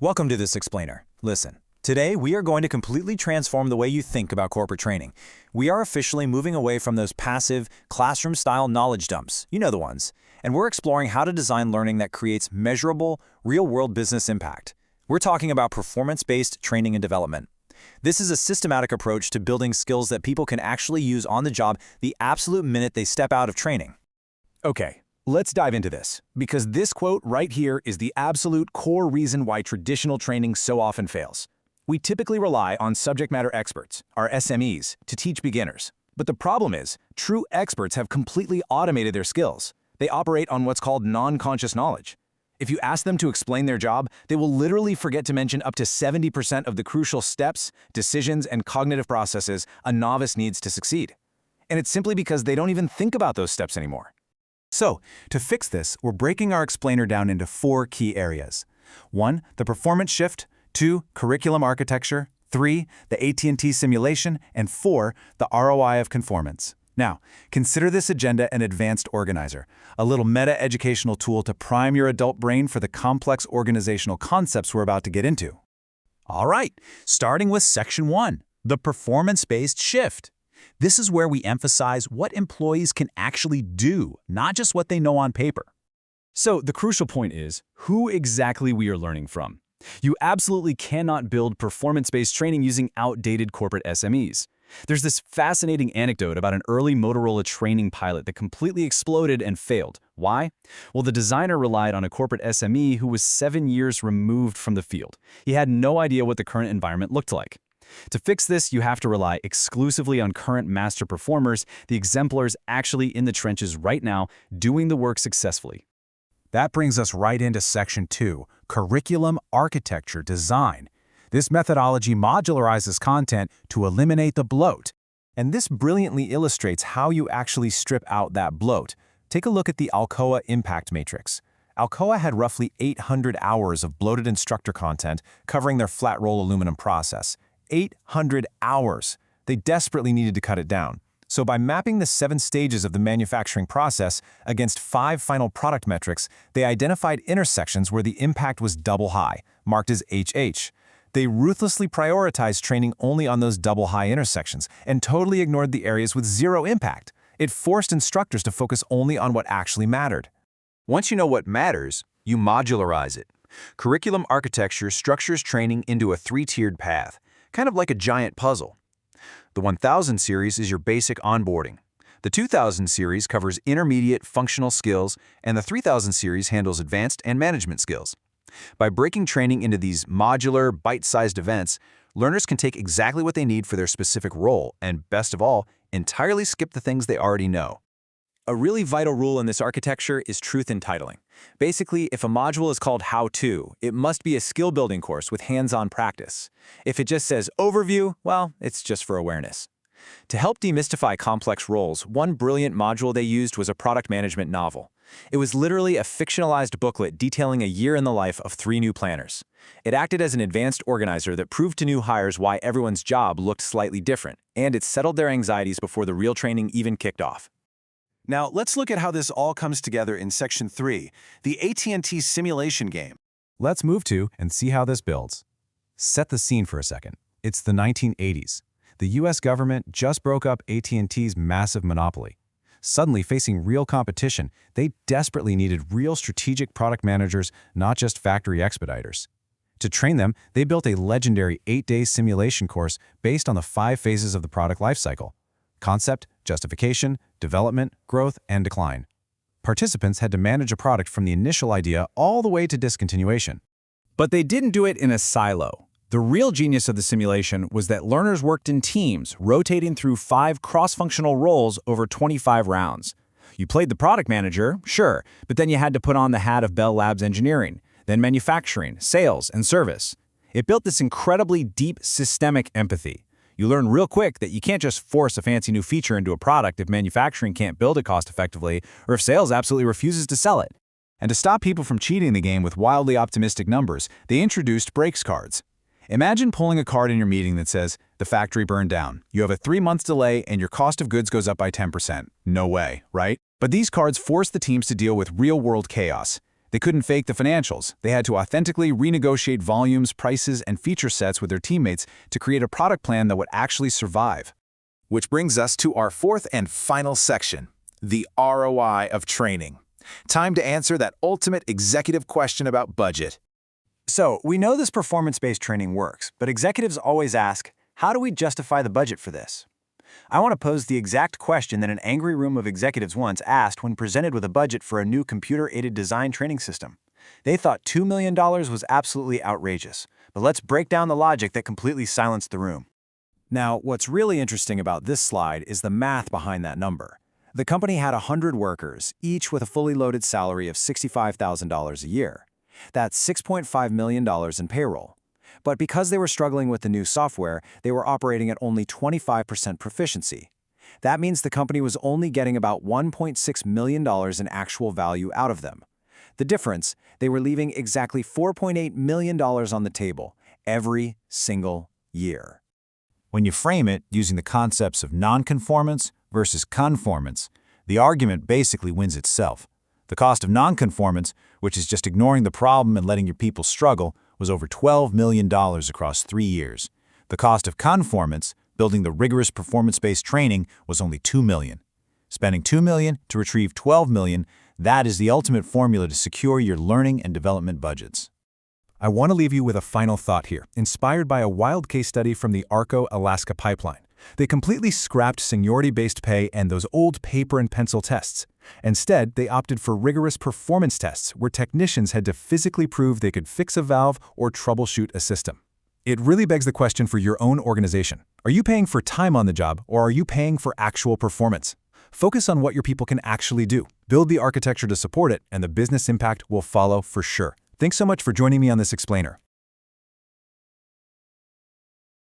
Welcome to This Explainer. Listen, today we are going to completely transform the way you think about corporate training. We are officially moving away from those passive, classroom-style knowledge dumps, you know the ones, and we're exploring how to design learning that creates measurable, real-world business impact. We're talking about performance-based training and development. This is a systematic approach to building skills that people can actually use on the job the absolute minute they step out of training. Okay, let's dive into this, because this quote right here is the absolute core reason why traditional training so often fails. We typically rely on subject matter experts, our SMEs, to teach beginners. But the problem is, true experts have completely automated their skills. They operate on what's called non-conscious knowledge. If you ask them to explain their job, they will literally forget to mention up to 70% of the crucial steps, decisions, and cognitive processes a novice needs to succeed. And it's simply because they don't even think about those steps anymore. So, to fix this, we're breaking our explainer down into 4 key areas. 1. The performance shift. 2. Curriculum architecture. 3. The AT&T simulation. And 4. The ROI of conformance. Now, consider this agenda an advanced organizer, a little meta-educational tool to prime your adult brain for the complex organizational concepts we're about to get into. All right, starting with Section 1, the performance-based shift. This is where we emphasize what employees can actually do, not just what they know on paper. So the crucial point is who exactly we are learning from. You absolutely cannot build performance-based training using outdated corporate SMEs. There's this fascinating anecdote about an early Motorola training pilot that completely exploded and failed. Why? Well, the designer relied on a corporate SME who was 7 years removed from the field. He had no idea what the current environment looked like. To fix this, you have to rely exclusively on current master performers, the exemplars actually in the trenches right now, doing the work successfully. That brings us right into Section 2, Curriculum Architecture Design. This methodology modularizes content to eliminate the bloat. And this brilliantly illustrates how you actually strip out that bloat. Take a look at the Alcoa Impact Matrix. Alcoa had roughly 800 hours of bloated instructor content covering their flat-roll aluminum process. 800 hours! They desperately needed to cut it down. So by mapping the 7 stages of the manufacturing process against 5 final product metrics, they identified intersections where the impact was double high, marked as HH. They ruthlessly prioritized training only on those double high intersections and totally ignored the areas with zero impact. It forced instructors to focus only on what actually mattered. Once you know what matters, you modularize it. Curriculum architecture structures training into a 3-tiered path, kind of like a giant puzzle. The 1000 series is your basic onboarding. The 2000 series covers intermediate functional skills, and the 3000 series handles advanced and management skills. By breaking training into these modular, bite-sized events, learners can take exactly what they need for their specific role and, best of all, entirely skip the things they already know. A really vital rule in this architecture is truth in titling. Basically, if a module is called How To, it must be a skill-building course with hands-on practice. If it just says Overview, well, it's just for awareness. To help demystify complex roles, one brilliant module they used was a product management novel. It was literally a fictionalized booklet detailing a year in the life of 3 new planners. It acted as an advanced organizer that proved to new hires why everyone's job looked slightly different, and it settled their anxieties before the real training even kicked off. Now, let's look at how this all comes together in Section 3, the AT&T simulation game. Let's move to and see how this builds. Set the scene for a second. It's the 1980s. The US government just broke up AT&T's massive monopoly. Suddenly facing real competition, they desperately needed real strategic product managers, not just factory expediters. To train them, they built a legendary 8-day simulation course based on the 5 phases of the product lifecycle: concept, justification, development, growth, and decline. Participants had to manage a product from the initial idea all the way to discontinuation. But they didn't do it in a silo. The real genius of the simulation was that learners worked in teams, rotating through 5 cross-functional roles over 25 rounds. You played the product manager, sure, but then you had to put on the hat of Bell Labs engineering, then manufacturing, sales, and service. It built this incredibly deep systemic empathy. You learn real quick that you can't just force a fancy new feature into a product if manufacturing can't build it cost-effectively, or if sales absolutely refuses to sell it. And to stop people from cheating the game with wildly optimistic numbers, they introduced breaks cards. Imagine pulling a card in your meeting that says, "The factory burned down. You have a 3-month delay and your cost of goods goes up by 10%. No way, right? But these cards force the teams to deal with real-world chaos. They couldn't fake the financials. They had to authentically renegotiate volumes, prices, and feature sets with their teammates to create a product plan that would actually survive. Which brings us to our fourth and final section, the ROI of training. Time to answer that ultimate executive question about budget. So, we know this performance-based training works, but executives always ask, how do we justify the budget for this? I want to pose the exact question that an angry room of executives once asked when presented with a budget for a new computer-aided design training system. They thought $2 million was absolutely outrageous, but let's break down the logic that completely silenced the room. Now, what's really interesting about this slide is the math behind that number. The company had 100 workers, each with a fully loaded salary of $65,000 a year. That's $6.5 million in payroll. But because they were struggling with the new software, they were operating at only 25% proficiency. That means the company was only getting about $1.6 million in actual value out of them. The difference, they were leaving exactly $4.8 million on the table every single year. When you frame it using the concepts of nonconformance versus conformance, the argument basically wins itself. The cost of nonconformance, which is just ignoring the problem and letting your people struggle, was over $12 million across 3 years. The cost of conformance, building the rigorous performance-based training, was only $2 million. Spending $2 million to retrieve $12 million, that is the ultimate formula to secure your learning and development budgets. I want to leave you with a final thought here, inspired by a wild case study from the ARCO Alaska Pipeline. They completely scrapped seniority-based pay and those old paper and pencil tests. Instead, they opted for rigorous performance tests where technicians had to physically prove they could fix a valve or troubleshoot a system. It really begs the question for your own organization. Are you paying for time on the job, or are you paying for actual performance? Focus on what your people can actually do. Build the architecture to support it, and the business impact will follow for sure. Thanks so much for joining me on this explainer.